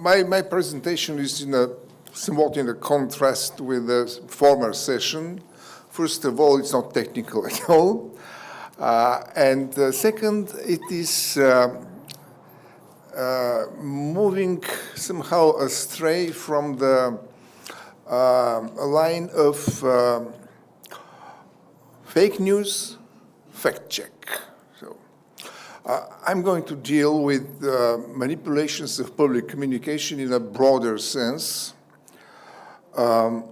my presentation is somewhat in a contrast with the former session. First of all, it's not technical at all. And second, it is moving somehow astray from the line of fake news, fact check. So I'm going to deal with manipulations of public communication in a broader sense. I'll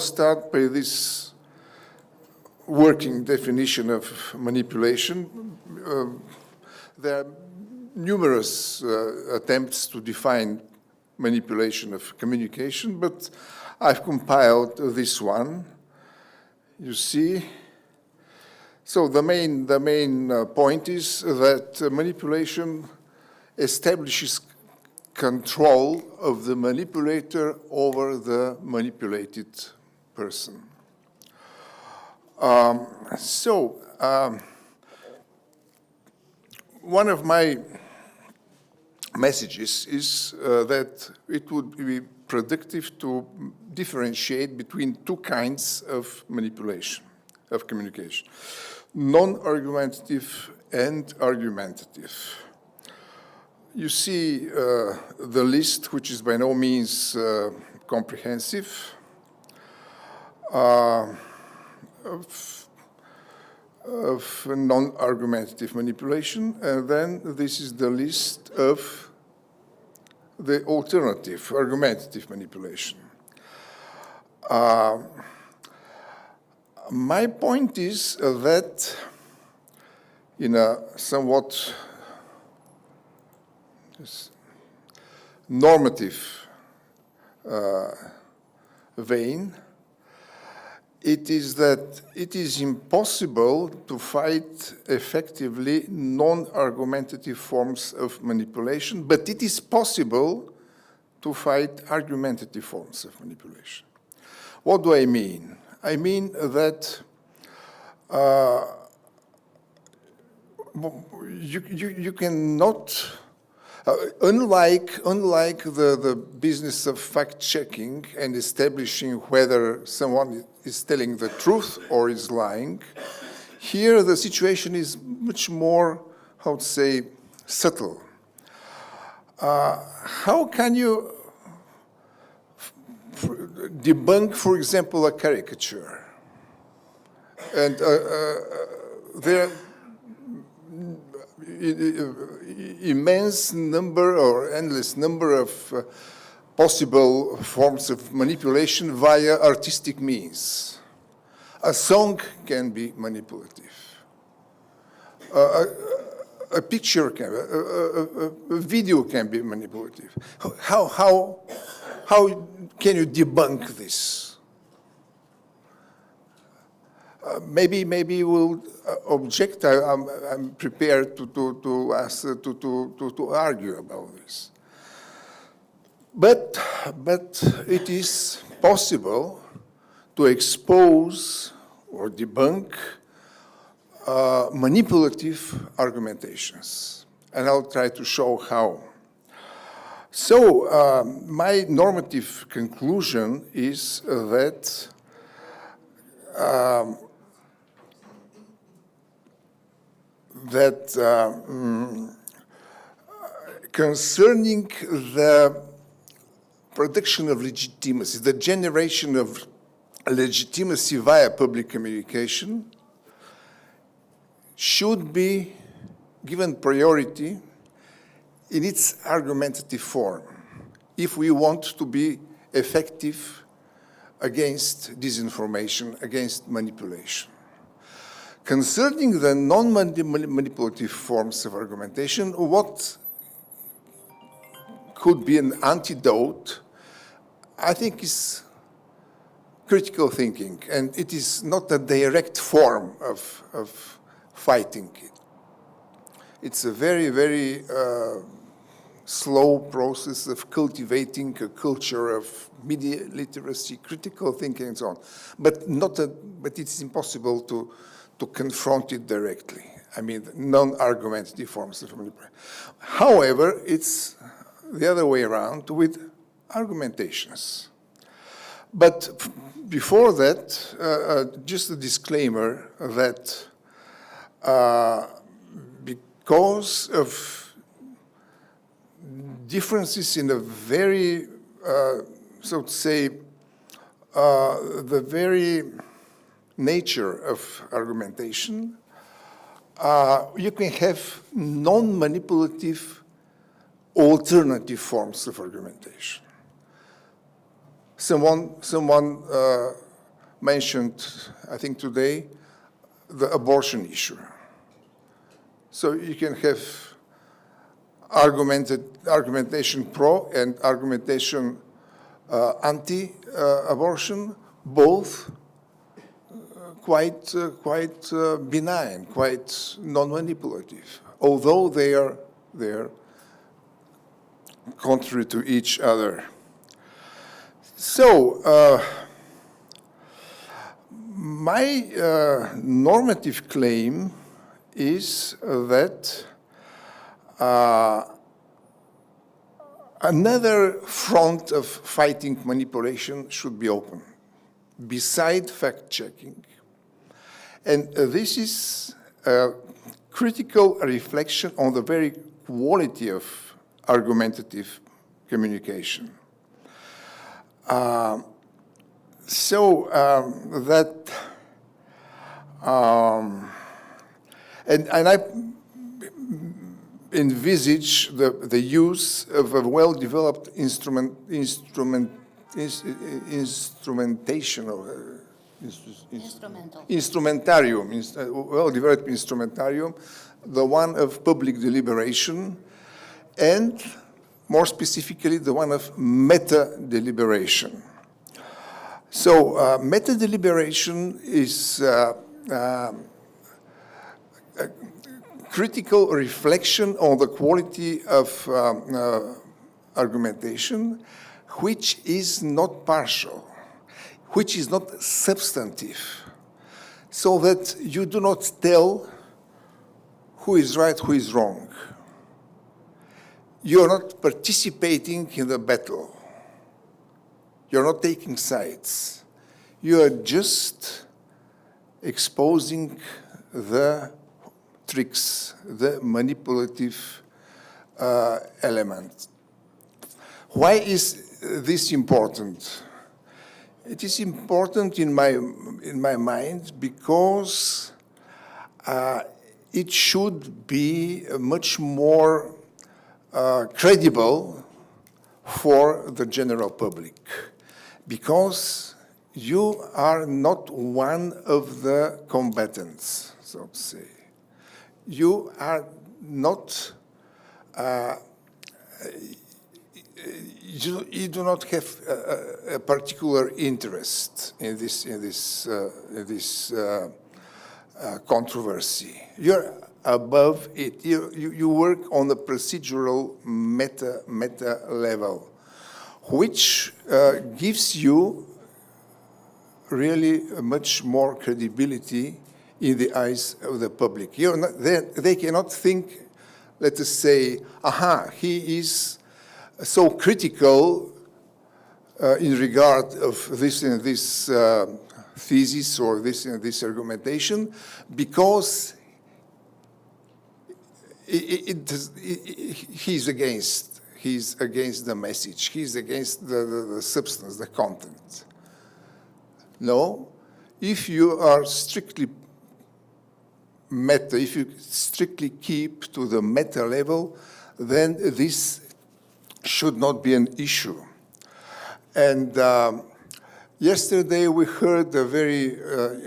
start by this working definition of manipulation. There are numerous attempts to define manipulation of communication, but I've compiled this one. You see? So the main point is that manipulation establishes control of the manipulator over the manipulated person. One of my messages is that it would be productive to differentiate between two kinds of manipulation, of communication, non-argumentative and argumentative. You see the list, which is by no means comprehensive, of non-argumentative manipulation, and then this is the list of the alternative, argumentative manipulation. My point is that in a somewhat normative vein, it is that it is impossible to fight effectively non-argumentative forms of manipulation, but it is possible to fight argumentative forms of manipulation. What do I mean? I mean that you cannot, unlike the business of fact-checking and establishing whether someone is telling the truth or is lying, here the situation is much more, how to say, subtle. How can you debunk, for example, a caricature? And there are immense number or endless number of possible forms of manipulation via artistic means. A song can be manipulative. A picture can, a video can be manipulative. How can you debunk this? Maybe we'll object. I'm prepared to argue about this. But it is possible to expose or debunk manipulative argumentations, and I'll try to show how. So my normative conclusion is that concerning the production of legitimacy, the generation of legitimacy via public communication should be given priority in its argumentative form if we want to be effective against disinformation, against manipulation. Concerning the non-manipulative forms of argumentation, what could be an antidote, I think, is critical thinking, and it is not a direct form of fighting it. It's a very, very slow process of cultivating a culture of media literacy, critical thinking, and so on. But it's impossible to confront it directly. I mean, non-argumentative forms of manipulation. However, it's the other way around with argumentations. But before that, just a disclaimer that because of differences in the very, so to say, the very nature of argumentation, you can have non-manipulative alternative forms of argumentation. Someone mentioned, I think today, the abortion issue. So you can have argumentation pro and argumentation anti-abortion, both quite benign, quite non-manipulative, although they are contrary to each other. So my normative claim is that another front of fighting manipulation should be open, beside fact-checking. And this is a critical reflection on the very quality of argumentative communication. And I envisage the use of a well-developed instrumentation of instrumentarium, well-developed instrumentarium, the one of public deliberation, and more specifically, the one of meta-deliberation. So meta-deliberation is a critical reflection on the quality of argumentation, which is not partial, which is not substantive, so that you do not tell who is right, who is wrong. You are not participating in the battle. You're not taking sides. You are just exposing the tricks, the manipulative element. Why is this important? It is important in my mind because it should be much more credible for the general public, because you are not one of the combatants, so to say. You are not, you do not have a particular interest in this controversy. You're above it. You work on the procedural meta level, which gives you really much more credibility in the eyes of the public. They cannot think, let us say, aha, he is so critical in regard of this and this thesis or this and this argumentation, because he's against the message, he's against the substance, the content. No, if you are strictly meta, if you strictly keep to the meta level, then this should not be an issue. And yesterday we heard a very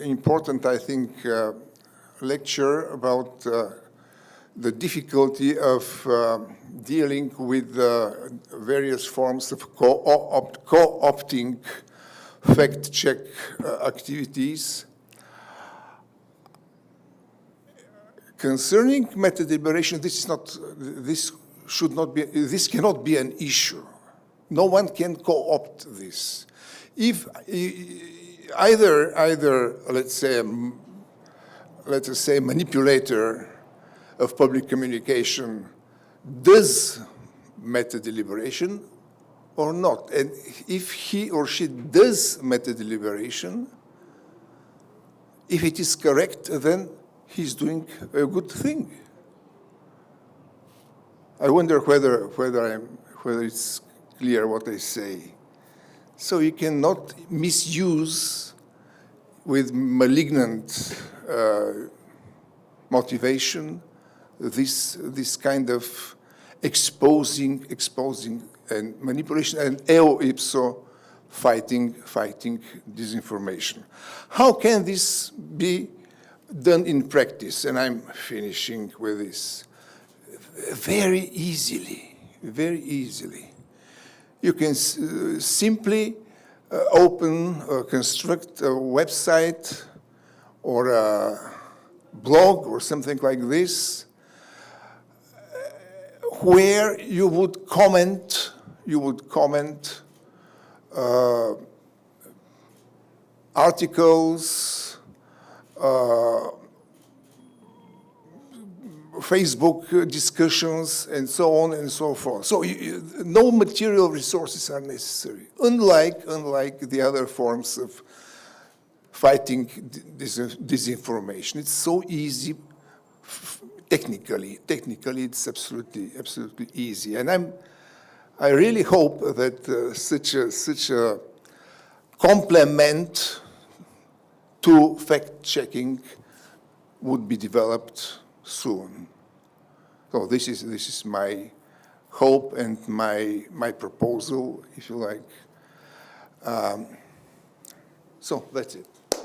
important, I think, lecture about the difficulty of dealing with various forms of co-opting fact-check activities. Concerning meta-deliberation, this cannot be an issue. No one can co-opt this. If either let's say manipulator of public communication does meta-deliberation or not. And if he or she does meta-deliberation, if it is correct, then he's doing a good thing. I wonder whether it's clear what I say. So you cannot misuse with malignant motivation this kind of exposing and manipulation and eo ipso fighting disinformation. How can this be done in practice? And I'm finishing with this. Very easily, very easily. You can simply open or construct a website or a blog or something like this where you would comment articles, Facebook discussions, and so on and so forth. So no material resources are necessary, unlike the other forms of fighting disinformation. It's so easy. Technically, it's absolutely easy. And I really hope that such a complement to fact-checking would be developed soon. So this is my hope and my proposal, if you like. So that's it.